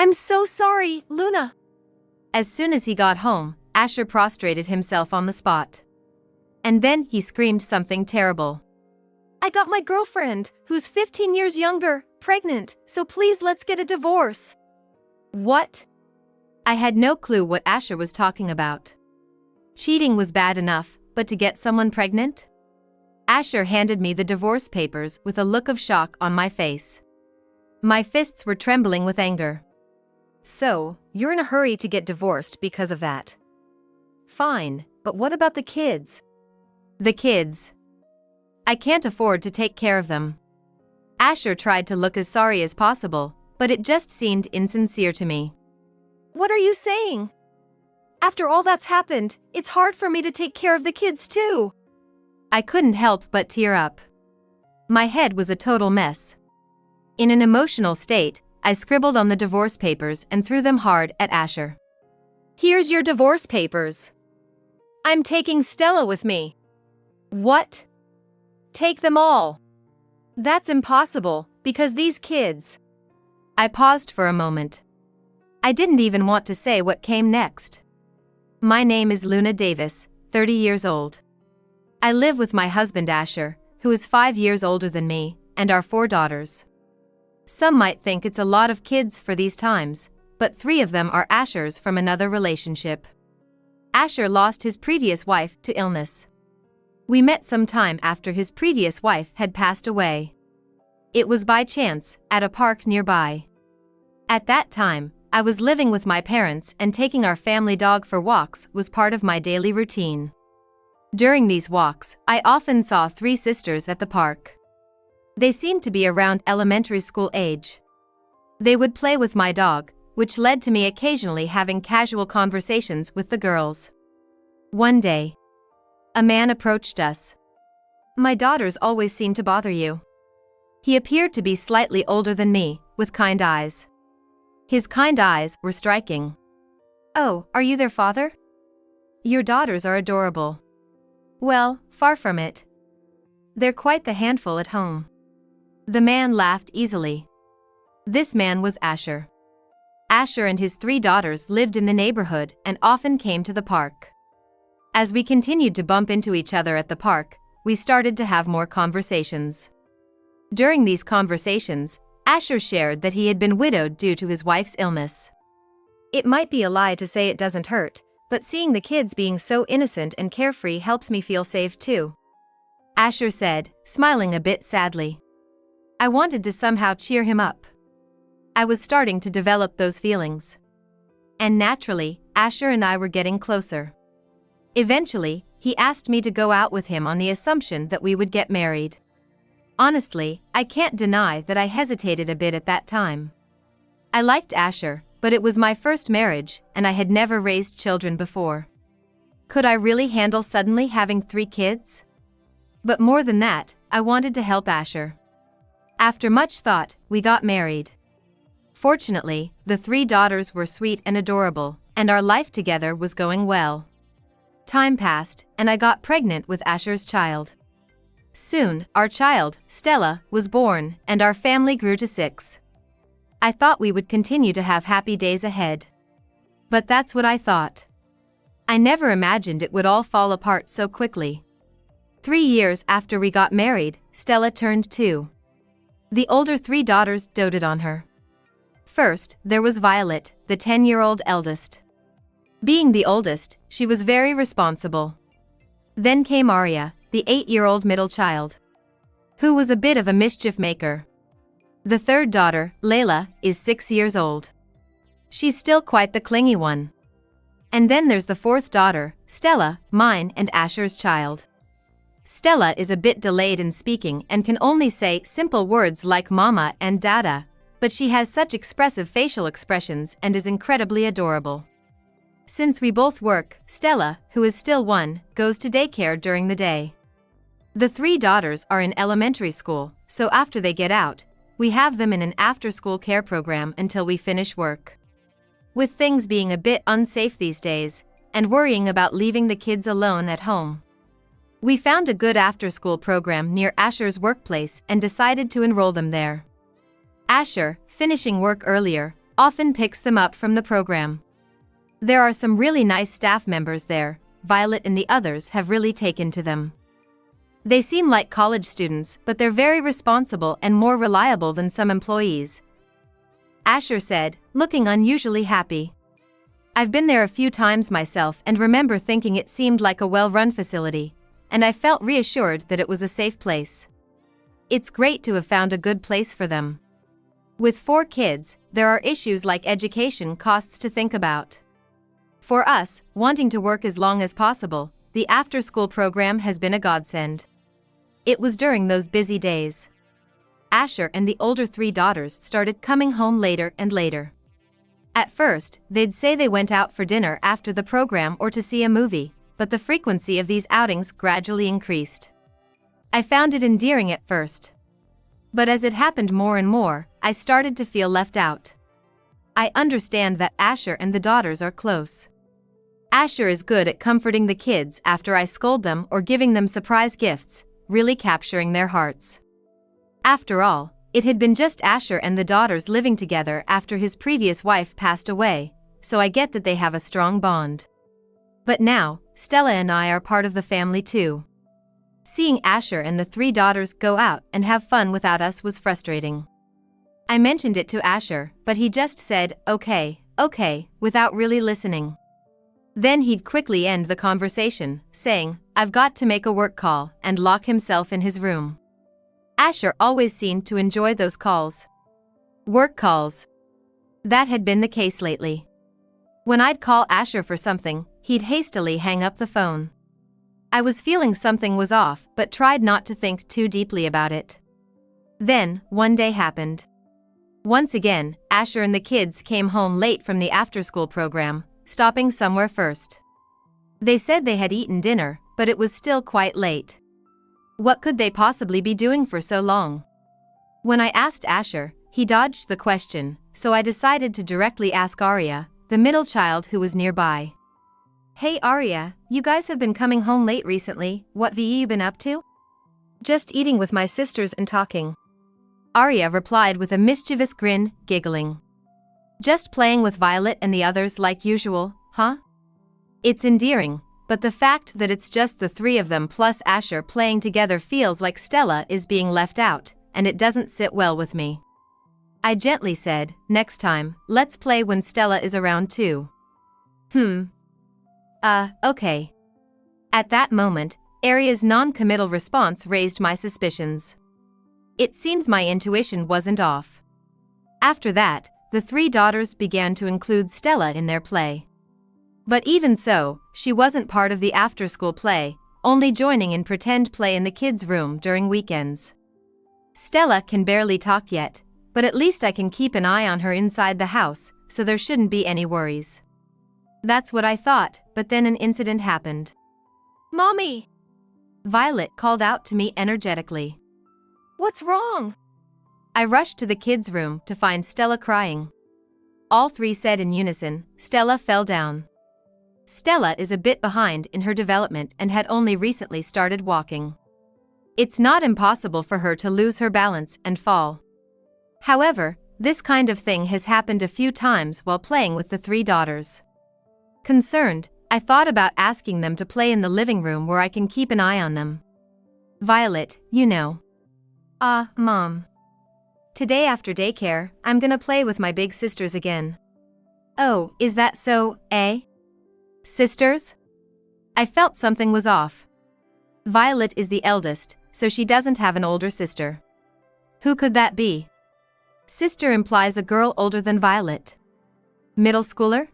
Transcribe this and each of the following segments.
I'm so sorry, Luna. As soon as he got home, Asher prostrated himself on the spot. And then he screamed something terrible. I got my girlfriend, who's 15 years younger, pregnant, so please let's get a divorce. What? I had no clue what Asher was talking about. Cheating was bad enough, but to get someone pregnant? Asher handed me the divorce papers with a look of shock on my face. My fists were trembling with anger. So, you're in a hurry to get divorced because of that? Fine, but what about the kids? The kids. I can't afford to take care of them. Asher tried to look as sorry as possible, but it just seemed insincere to me. What are you saying? After all that's happened, it's hard for me to take care of the kids too. I couldn't help but tear up. My head was a total mess. In an emotional state, I scribbled on the divorce papers and threw them hard at Asher. Here's your divorce papers. I'm taking Stella with me. What? Take them all. That's impossible, because these kids. I paused for a moment. I didn't even want to say what came next. My name is Luna Davis, 30 years old. I live with my husband Asher, who is 5 years older than me, and our 4 daughters. Some might think it's a lot of kids for these times, but 3 of them are Asher's from another relationship. Asher lost his previous wife to illness. We met some time after his previous wife had passed away. It was by chance, at a park nearby. At that time, I was living with my parents and taking our family dog for walks was part of my daily routine. During these walks, I often saw 3 sisters at the park. They seemed to be around elementary school age. They would play with my dog, which led to me occasionally having casual conversations with the girls. One day, a man approached us. My daughters always seem to bother you. He appeared to be slightly older than me, with kind eyes. His kind eyes were striking. Oh, are you their father? Your daughters are adorable. Well, far from it. They're quite the handful at home. The man laughed easily. This man was Asher. Asher and his 3 daughters lived in the neighborhood and often came to the park. As we continued to bump into each other at the park, we started to have more conversations. During these conversations, Asher shared that he had been widowed due to his wife's illness. It might be a lie to say it doesn't hurt, but seeing the kids being so innocent and carefree helps me feel safe too. Asher said, smiling a bit sadly. I wanted to somehow cheer him up. I was starting to develop those feelings. And naturally, Asher and I were getting closer. Eventually, he asked me to go out with him on the assumption that we would get married. Honestly, I can't deny that I hesitated a bit at that time. I liked Asher, but it was my first marriage, and I had never raised children before. Could I really handle suddenly having 3 kids? But more than that, I wanted to help Asher. After much thought, we got married. Fortunately, the 3 daughters were sweet and adorable, and our life together was going well. Time passed, and I got pregnant with Asher's child. Soon, our child, Stella, was born, and our family grew to 6. I thought we would continue to have happy days ahead. But that's what I thought. I never imagined it would all fall apart so quickly. 3 years after we got married, Stella turned 2. The older 3 daughters doted on her. First, there was Violet, the 10-year-old eldest. Being the oldest, she was very responsible. Then came Arya, the 8-year-old middle child, who was a bit of a mischief maker. The 3rd daughter, Layla, is 6 years old. She's still quite the clingy one. And then there's the 4th daughter, Stella, mine and Asher's child. Stella is a bit delayed in speaking and can only say simple words like mama and dada, but she has such expressive facial expressions and is incredibly adorable. Since we both work, Stella, who is still 1, goes to daycare during the day. The 3 daughters are in elementary school, so after they get out, we have them in an after-school care program until we finish work. With things being a bit unsafe these days, and worrying about leaving the kids alone at home, we found a good after-school program near Asher's workplace and decided to enroll them there. Asher, finishing work earlier, often picks them up from the program. There are some really nice staff members there. Violet and the others have really taken to them. They seem like college students, but they're very responsible and more reliable than some employees," Asher said, looking unusually happy. "I've been there a few times myself and remember thinking it seemed like a well-run facility, and I felt reassured that it was a safe place. It's great to have found a good place for them. With 4 kids, there are issues like education costs to think about. For us, wanting to work as long as possible, the after-school program has been a godsend. It was during those busy days. Asher and the older 3 daughters started coming home later and later. At first, they'd say they went out for dinner after the program or to see a movie, but the frequency of these outings gradually increased. I found it endearing at first. But as it happened more and more, I started to feel left out. I understand that Asher and the daughters are close. Asher is good at comforting the kids after I scold them or giving them surprise gifts, really capturing their hearts. After all, it had been just Asher and the daughters living together after his previous wife passed away, so I get that they have a strong bond. But now, Stella and I are part of the family too. Seeing Asher and the 3 daughters go out and have fun without us was frustrating. I mentioned it to Asher, but he just said, okay, without really listening. Then he'd quickly end the conversation, saying, "I've got to make a work call," and lock himself in his room. Asher always seemed to enjoy those calls. Work calls. That had been the case lately. When I'd call Asher for something, he'd hastily hang up the phone. I was feeling something was off, but tried not to think too deeply about it. Then, one day happened. Once again, Asher and the kids came home late from the after-school program, stopping somewhere first. They said they had eaten dinner, but it was still quite late. What could they possibly be doing for so long? When I asked Asher, he dodged the question, so I decided to directly ask Arya, the middle child who was nearby. "Hey Arya, you guys have been coming home late recently, what you been up to?" "Just eating with my sisters and talking," Arya replied with a mischievous grin, giggling. "Just playing with Violet and the others like usual, huh?" It's endearing, but the fact that it's just the 3 of them plus Asher playing together feels like Stella is being left out, and it doesn't sit well with me. I gently said, "Next time, let's play when Stella is around too." Okay. At that moment, Arya's non-committal response raised my suspicions. It seems my intuition wasn't off. After that, the 3 daughters began to include Stella in their play. But even so, she wasn't part of the after-school play, only joining in pretend play in the kids' room during weekends. Stella can barely talk yet, but at least I can keep an eye on her inside the house, so there shouldn't be any worries. That's what I thought, but then an incident happened. "Mommy!" Violet called out to me energetically. "What's wrong?" I rushed to the kids' room to find Stella crying. All 3 said in unison, "Stella fell down." Stella is a bit behind in her development and had only recently started walking. It's not impossible for her to lose her balance and fall. However, this kind of thing has happened a few times while playing with the 3 daughters. Concerned, I thought about asking them to play in the living room where I can keep an eye on them. "Violet, you know." Mom. Today after daycare, I'm gonna play with my big sisters again." "Oh, is that so, eh? Sisters?" I felt something was off. Violet is the eldest, so she doesn't have an older sister. Who could that be? Sister implies a girl older than Violet. Middle schooler?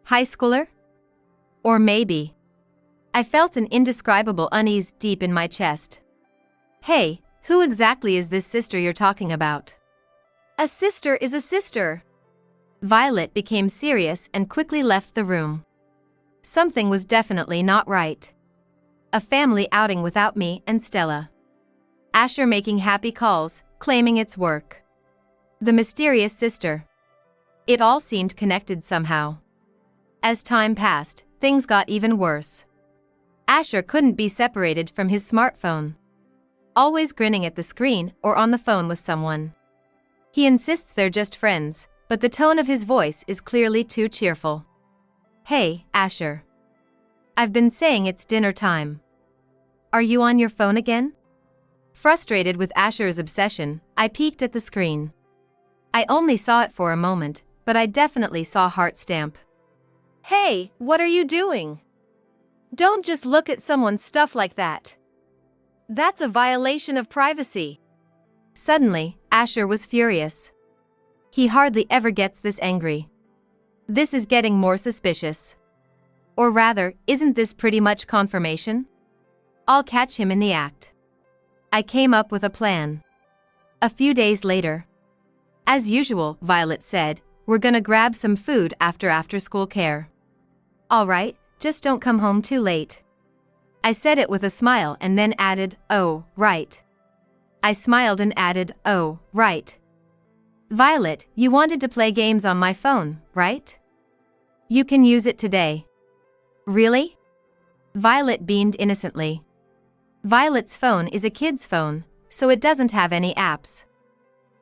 High schooler? Or maybe. I felt an indescribable unease deep in my chest. "Hey, who exactly is this sister you're talking about?" "A sister is a sister." Violet became serious and quickly left the room. Something was definitely not right. A family outing without me and Stella. Asher making happy calls, claiming it's work. The mysterious sister. It all seemed connected somehow. As time passed, things got even worse. Asher couldn't be separated from his smartphone. Always grinning at the screen or on the phone with someone. He insists they're just friends, but the tone of his voice is clearly too cheerful. "Hey, Asher. I've been saying it's dinner time. Are you on your phone again?" Frustrated with Asher's obsession, I peeked at the screen. I only saw it for a moment, but I definitely saw heart stamp. "Hey, what are you doing? Don't just look at someone's stuff like that. That's a violation of privacy." Suddenly, Asher was furious. He hardly ever gets this angry. This is getting more suspicious. Or rather, isn't this pretty much confirmation? I'll catch him in the act. I came up with a plan. A few days later. "As usual," Violet said, "we're gonna grab some food after school care." "All right, just don't come home too late." I said it with a smile and then added, "Oh, right." I smiled and added, "Oh, right. Violet, you wanted to play games on my phone, right? You can use it today." "Really?" Violet beamed innocently. Violet's phone is a kid's phone, so it doesn't have any apps.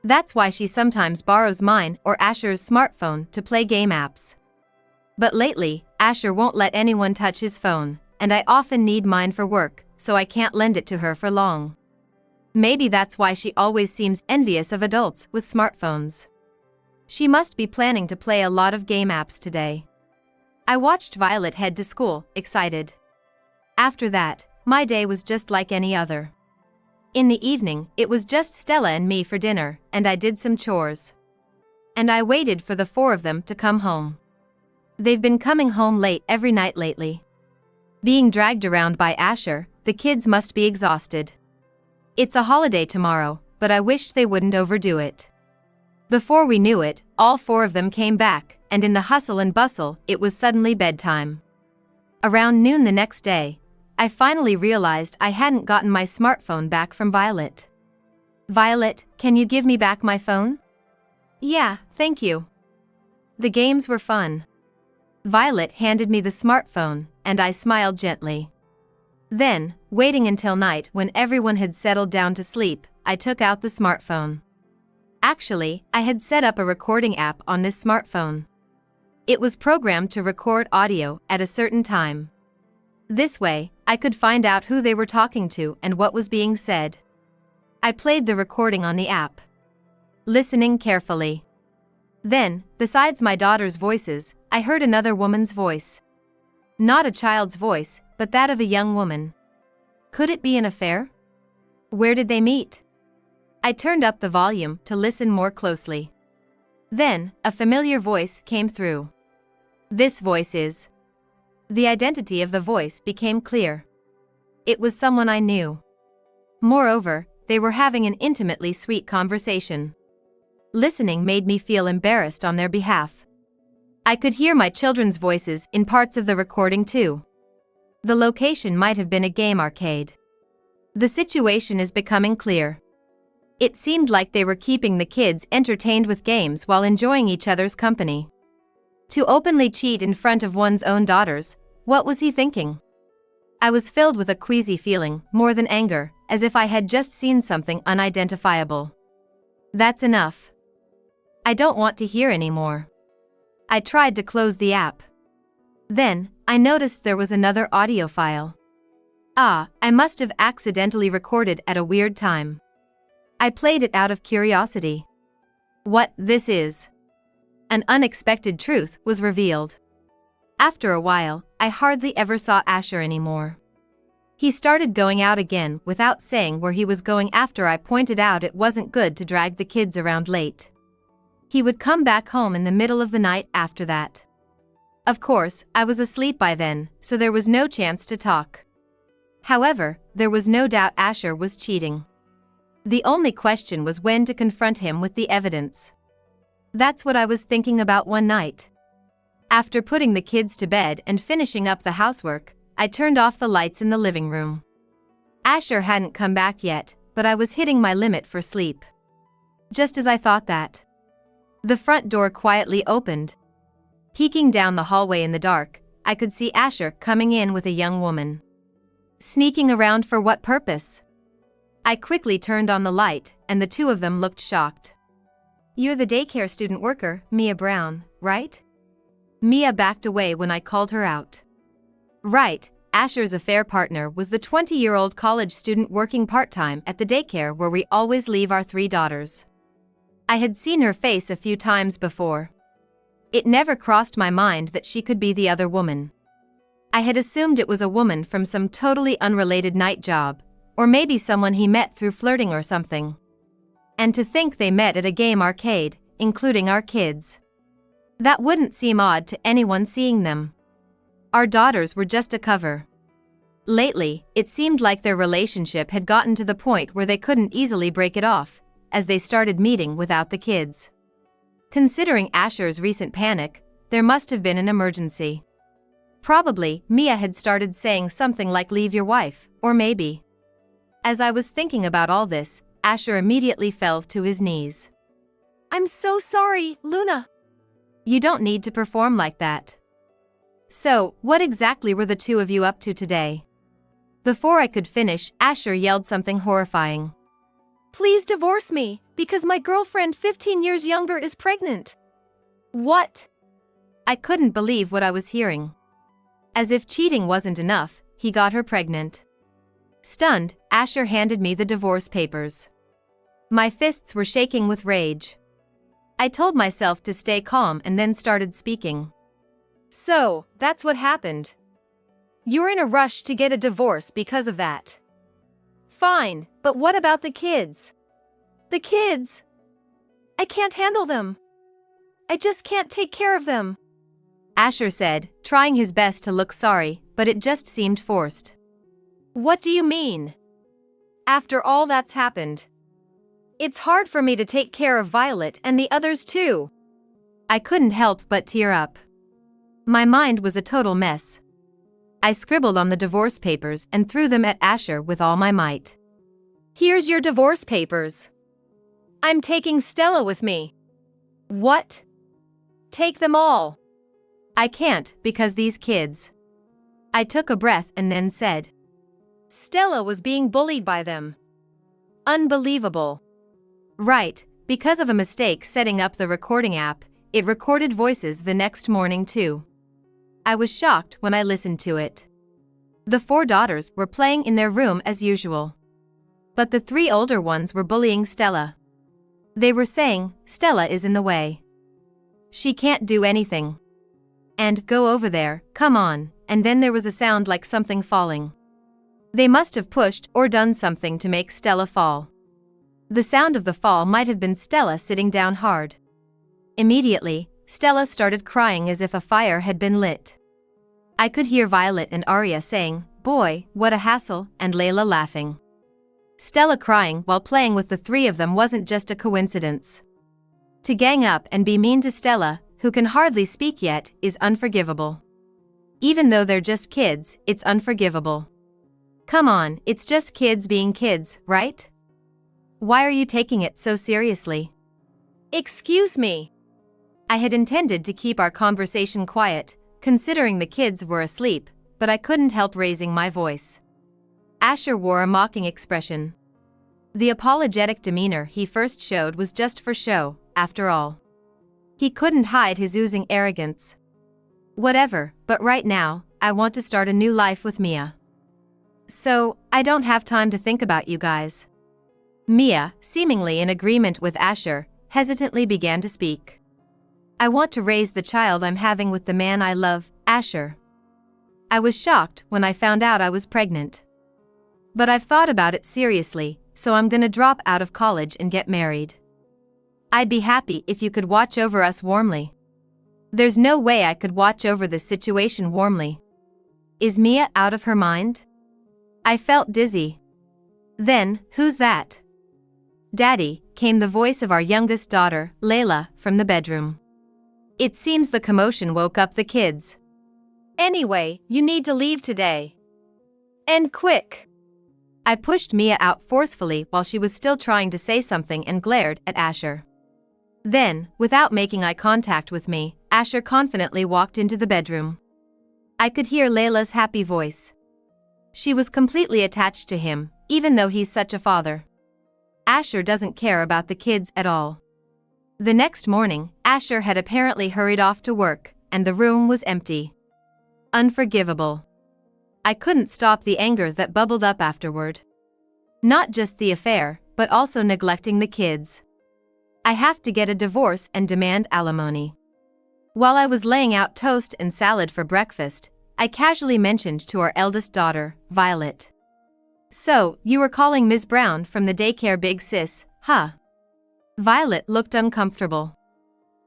That's why she sometimes borrows mine or Asher's smartphone to play game apps. But lately, Asher won't let anyone touch his phone, and I often need mine for work, so I can't lend it to her for long. Maybe that's why she always seems envious of adults with smartphones. She must be planning to play a lot of game apps today. I watched Violet head to school, excited. After that, my day was just like any other. In the evening, it was just Stella and me for dinner, and I did some chores. And I waited for the four of them to come home. They've been coming home late every night lately. Being dragged around by Asher, the kids must be exhausted. It's a holiday tomorrow, but I wished they wouldn't overdo it. Before we knew it, all four of them came back, and in the hustle and bustle, it was suddenly bedtime. Around noon the next day, I finally realized I hadn't gotten my smartphone back from Violet. "Violet, can you give me back my phone?" "Yeah, thank you." The games were fun. Violet handed me the smartphone, and I smiled gently. Then, waiting until night when everyone had settled down to sleep, I took out the smartphone. Actually, I had set up a recording app on this smartphone. It was programmed to record audio at a certain time. This way, I could find out who they were talking to and what was being said. I played the recording on the app, listening carefully. Then, besides my daughter's voices, I heard another woman's voice. Not a child's voice, but that of a young woman. Could it be an affair? Where did they meet? I turned up the volume to listen more closely. Then, a familiar voice came through. "This voice is..." The identity of the voice became clear. It was someone I knew. Moreover, they were having an intimately sweet conversation. Listening made me feel embarrassed on their behalf. I could hear my children's voices in parts of the recording too. The location might have been a game arcade. The situation is becoming clear. It seemed like they were keeping the kids entertained with games while enjoying each other's company. To openly cheat in front of one's own daughters, what was he thinking? I was filled with a queasy feeling, more than anger, as if I had just seen something unidentifiable. That's enough. I don't want to hear anymore. I tried to close the app. Then, I noticed there was another audio file. I must have accidentally recorded at a weird time. I played it out of curiosity. What this is? An unexpected truth was revealed. After a while, I hardly ever saw Asher anymore. He started going out again without saying where he was going after I pointed out it wasn't good to drag the kids around late. He would come back home in the middle of the night after that. Of course, I was asleep by then, so there was no chance to talk. However, there was no doubt Asher was cheating. The only question was when to confront him with the evidence. That's what I was thinking about one night. After putting the kids to bed and finishing up the housework, I turned off the lights in the living room. Asher hadn't come back yet, but I was hitting my limit for sleep. Just as I thought that, the front door quietly opened. Peeking down the hallway in the dark, I could see Asher coming in with a young woman. Sneaking around for what purpose? I quickly turned on the light, and the two of them looked shocked. You're the daycare student worker, Mia Brown, right? Mia backed away when I called her out. Right, Asher's affair partner was the 20-year-old college student working part-time at the daycare where we always leave our 3 daughters. I had seen her face a few times before. It never crossed my mind that she could be the other woman. I had assumed it was a woman from some totally unrelated night job, or maybe someone he met through flirting or something. And to think they met at a game arcade, including our kids. That wouldn't seem odd to anyone seeing them. Our daughters were just a cover. Lately, it seemed like their relationship had gotten to the point where they couldn't easily break it off, as they started meeting without the kids. Considering Asher's recent panic, there must have been an emergency. Probably, Mia had started saying something like leave your wife, or maybe. As I was thinking about all this, Asher immediately fell to his knees. I'm so sorry, Luna. You don't need to perform like that. So, what exactly were the two of you up to today? Before I could finish, Asher yelled something horrifying. Please divorce me, because my girlfriend 15 years younger is pregnant. What? I couldn't believe what I was hearing. As if cheating wasn't enough, he got her pregnant. Stunned, Asher handed me the divorce papers. My fists were shaking with rage. I told myself to stay calm and then started speaking. So, that's what happened. You're in a rush to get a divorce because of that. Fine, but what about the kids? The kids? I can't handle them. I just can't take care of them. Asher said, trying his best to look sorry, but it just seemed forced. What do you mean? After all that's happened. It's hard for me to take care of Violet and the others too. I couldn't help but tear up. My mind was a total mess. I scribbled on the divorce papers and threw them at Asher with all my might. Here's your divorce papers. I'm taking Stella with me. What? Take them all. I can't because these kids. I took a breath and then said. Stella was being bullied by them. Unbelievable. Right, because of a mistake setting up the recording app, it recorded voices the next morning too. I was shocked when I listened to it. The 4 daughters were playing in their room as usual. But the 3 older ones were bullying Stella. They were saying, Stella is in the way. She can't do anything. And go over there, come on, and then there was a sound like something falling. They must have pushed or done something to make Stella fall. The sound of the fall might have been Stella sitting down hard. Immediately, Stella started crying as if a fire had been lit. I could hear Violet and Arya saying, boy, what a hassle, and Layla laughing. Stella crying while playing with the 3 of them wasn't just a coincidence. To gang up and be mean to Stella, who can hardly speak yet, is unforgivable. Even though they're just kids, it's unforgivable. Come on, it's just kids being kids, right? Why are you taking it so seriously? Excuse me. I had intended to keep our conversation quiet, considering the kids were asleep, but I couldn't help raising my voice. Asher wore a mocking expression. The apologetic demeanor he first showed was just for show, after all. He couldn't hide his oozing arrogance. Whatever, but right now, I want to start a new life with Mia. So, I don't have time to think about you guys. Mia, seemingly in agreement with Asher, hesitantly began to speak. I want to raise the child I'm having with the man I love, Asher. I was shocked when I found out I was pregnant. But I've thought about it seriously, so I'm gonna drop out of college and get married. I'd be happy if you could watch over us warmly. There's no way I could watch over this situation warmly. Is Mia out of her mind? I felt dizzy. Then, who's that? Daddy, came the voice of our youngest daughter, Layla, from the bedroom. It seems the commotion woke up the kids. Anyway, you need to leave today. And quick. I pushed Mia out forcefully while she was still trying to say something and glared at Asher. Then, without making eye contact with me, Asher confidently walked into the bedroom. I could hear Layla's happy voice. She was completely attached to him, even though he's such a father. Asher doesn't care about the kids at all. The next morning, Asher had apparently hurried off to work, and the room was empty. Unforgivable. I couldn't stop the anger that bubbled up afterward. Not just the affair, but also neglecting the kids. I have to get a divorce and demand alimony. While I was laying out toast and salad for breakfast, I casually mentioned to our eldest daughter, Violet. "So, you were calling Ms. Brown from the daycare big sis, huh?" Violet looked uncomfortable.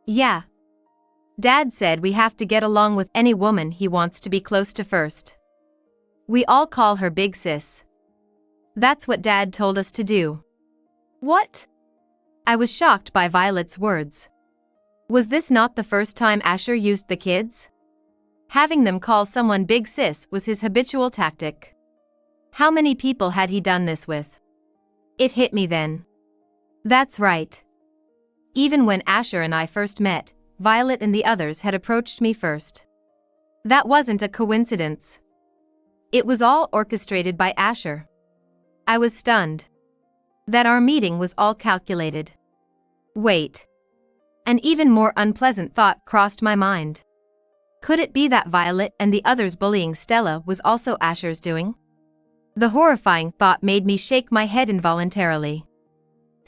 "Yeah. Dad said we have to get along with any woman he wants to be close to first. We all call her big sis. That's what Dad told us to do." "What?" I was shocked by Violet's words. Was this not the first time Asher used the kids? Having them call someone big sis was his habitual tactic. How many people had he done this with? It hit me then. That's right. Even when Asher and I first met, Violet and the others had approached me first. That wasn't a coincidence. It was all orchestrated by Asher. I was stunned. That our meeting was all calculated. Wait. An even more unpleasant thought crossed my mind. Could it be that Violet and the others bullying Stella was also Asher's doing? The horrifying thought made me shake my head involuntarily.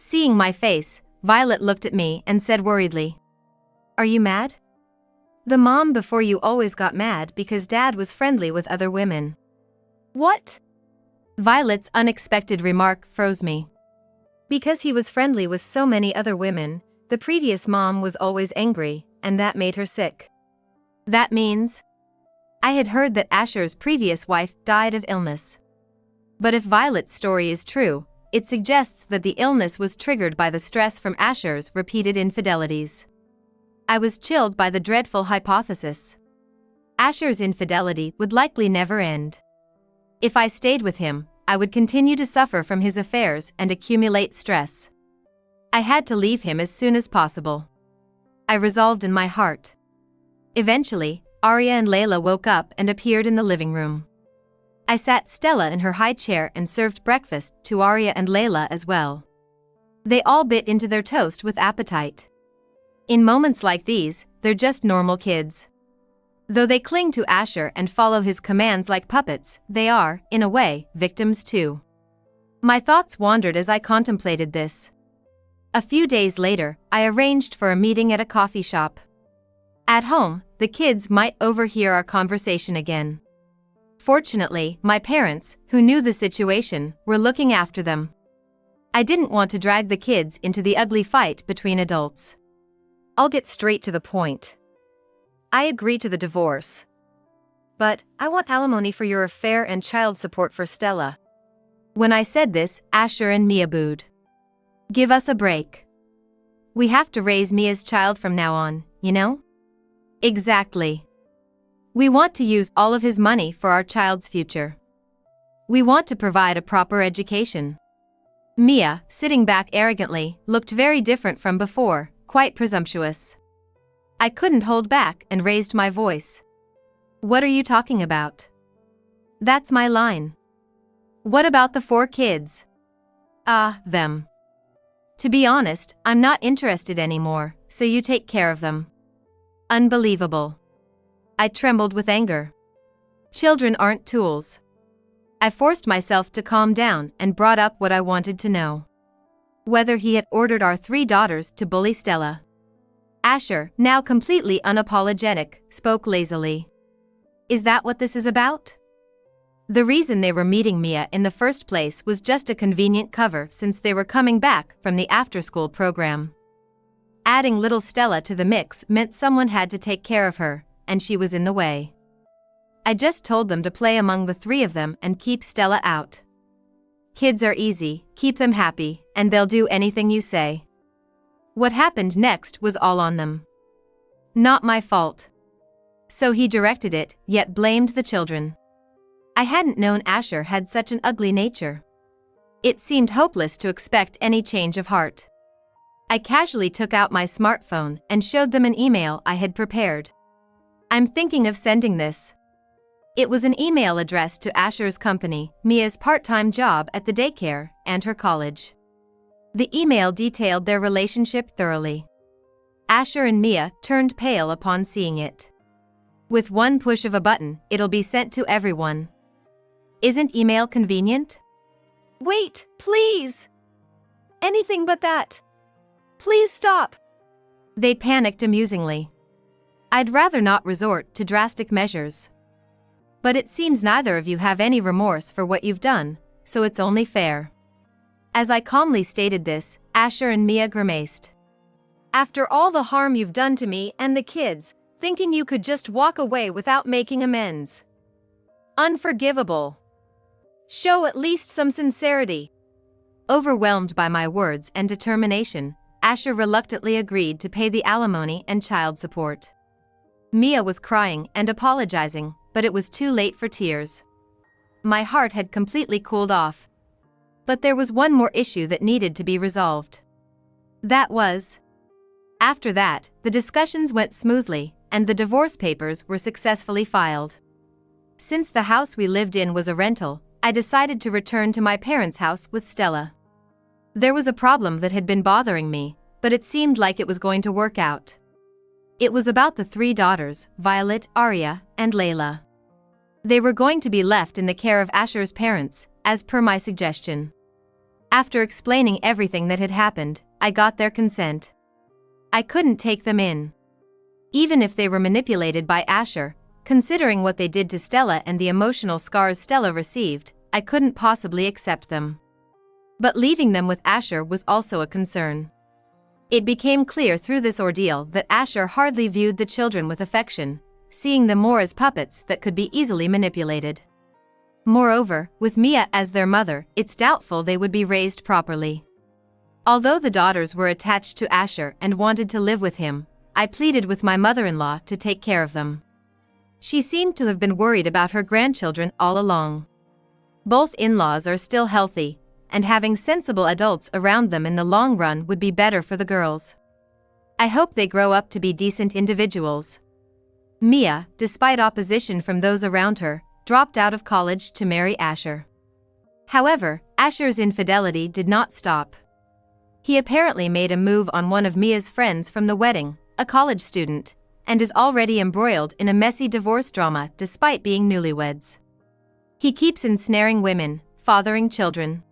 Seeing my face, Violet looked at me and said worriedly, "Are you mad? The mom before you always got mad because Dad was friendly with other women." "What?" Violet's unexpected remark froze me. Because he was friendly with so many other women, the previous mom was always angry, and that made her sick. That means? I had heard that Asher's previous wife died of illness. But if Violet's story is true, it suggests that the illness was triggered by the stress from Asher's repeated infidelities. I was chilled by the dreadful hypothesis. Asher's infidelity would likely never end. If I stayed with him, I would continue to suffer from his affairs and accumulate stress. I had to leave him as soon as possible. I resolved in my heart. Eventually, Arya and Layla woke up and appeared in the living room. I sat Stella in her high chair and served breakfast to Arya and Layla as well. They all bit into their toast with appetite. In moments like these, they're just normal kids. Though they cling to Asher and follow his commands like puppets, they are, in a way, victims too. My thoughts wandered as I contemplated this. A few days later, I arranged for a meeting at a coffee shop. At home, the kids might overhear our conversation again. Fortunately, my parents, who knew the situation, were looking after them. I didn't want to drag the kids into the ugly fight between adults. I'll get straight to the point. I agree to the divorce. But I want alimony for your affair and child support for Stella. When I said this, Asher and Mia booed. Give us a break. We have to raise Mia's child from now on, you know? Exactly. We want to use all of his money for our child's future. We want to provide a proper education. Mia, sitting back arrogantly, looked very different from before, quite presumptuous. I couldn't hold back and raised my voice. What are you talking about? That's my line. What about the 4 kids? Them. To be honest, I'm not interested anymore, so you take care of them. Unbelievable. I trembled with anger. Children aren't tools. I forced myself to calm down and brought up what I wanted to know. Whether he had ordered our 3 daughters to bully Stella. Asher, now completely unapologetic, spoke lazily. Is that what this is about? The reason they were meeting Mia in the first place was just a convenient cover since they were coming back from the after-school program. Adding little Stella to the mix meant someone had to take care of her, and she was in the way. I just told them to play among the 3 of them and keep Stella out. Kids are easy, keep them happy, and they'll do anything you say. What happened next was all on them. Not my fault. So he directed it, yet blamed the children. I hadn't known Asher had such an ugly nature. It seemed hopeless to expect any change of heart. I casually took out my smartphone and showed them an email I had prepared. I'm thinking of sending this. It was an email addressed to Asher's company, Mia's part-time job at the daycare, and her college. The email detailed their relationship thoroughly. Asher and Mia turned pale upon seeing it. With one push of a button, it'll be sent to everyone. Isn't email convenient? Wait, please! Anything but that. Please stop. They panicked amusingly. I'd rather not resort to drastic measures. But it seems neither of you have any remorse for what you've done, so it's only fair. As I calmly stated this, Asher and Mia grimaced. After all the harm you've done to me and the kids, thinking you could just walk away without making amends. Unforgivable. Show at least some sincerity. Overwhelmed by my words and determination, Asher reluctantly agreed to pay the alimony and child support. Mia was crying and apologizing, but it was too late for tears. My heart had completely cooled off. But there was one more issue that needed to be resolved. That was... After that, the discussions went smoothly, and the divorce papers were successfully filed. Since the house we lived in was a rental, I decided to return to my parents' house with Stella. There was a problem that had been bothering me, but it seemed like it was going to work out. It was about the 3 daughters, Violet, Arya, and Layla. They were going to be left in the care of Asher's parents, as per my suggestion. After explaining everything that had happened, I got their consent. I couldn't take them in. Even if they were manipulated by Asher, considering what they did to Stella and the emotional scars Stella received, I couldn't possibly accept them. But leaving them with Asher was also a concern. It became clear through this ordeal that Asher hardly viewed the children with affection, seeing them more as puppets that could be easily manipulated. Moreover, with Mia as their mother, it's doubtful they would be raised properly. Although the daughters were attached to Asher and wanted to live with him, I pleaded with my mother-in-law to take care of them. She seemed to have been worried about her grandchildren all along. Both in-laws are still healthy, and having sensible adults around them in the long run would be better for the girls. I hope they grow up to be decent individuals. Mia, despite opposition from those around her, dropped out of college to marry Asher. However, Asher's infidelity did not stop. He apparently made a move on one of Mia's friends from the wedding, a college student, and is already embroiled in a messy divorce drama despite being newlyweds. He keeps ensnaring women, fathering children,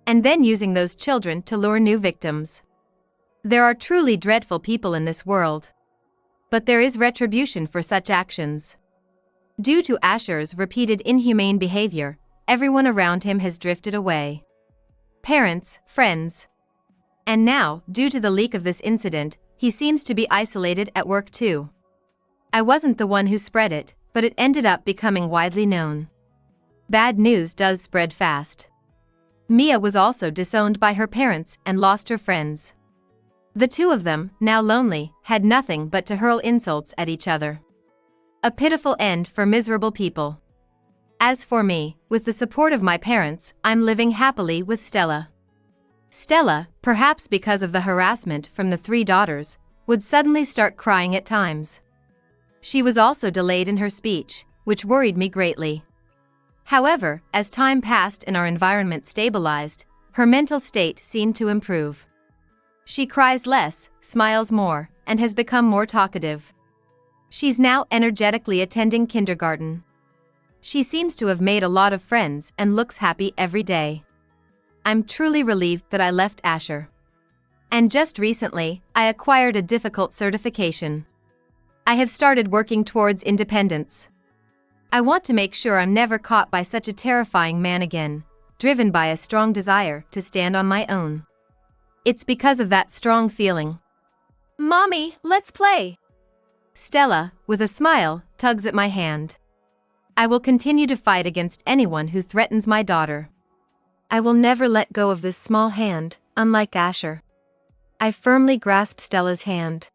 and then using those children to lure new victims. There are truly dreadful people in this world. But there is retribution for such actions. Due to Asher's repeated inhumane behavior, everyone around him has drifted away. Parents, friends. And now, due to the leak of this incident, he seems to be isolated at work too. I wasn't the one who spread it, but it ended up becoming widely known. Bad news does spread fast. Mia was also disowned by her parents and lost her friends. The two of them, now lonely, had nothing but to hurl insults at each other. A pitiful end for miserable people. As for me, with the support of my parents, I'm living happily with Stella. Stella, perhaps because of the harassment from the 3 daughters, would suddenly start crying at times. She was also delayed in her speech, which worried me greatly. However, as time passed and our environment stabilized, her mental state seemed to improve. She cries less, smiles more, and has become more talkative. She's now energetically attending kindergarten. She seems to have made a lot of friends and looks happy every day. I'm truly relieved that I left Asher. And just recently, I acquired a difficult certification. I have started working towards independence. I want to make sure I'm never caught by such a terrifying man again, driven by a strong desire to stand on my own. It's because of that strong feeling. Mommy, let's play. Stella, with a smile, tugs at my hand. I will continue to fight against anyone who threatens my daughter. I will never let go of this small hand, unlike Asher. I firmly grasp Stella's hand.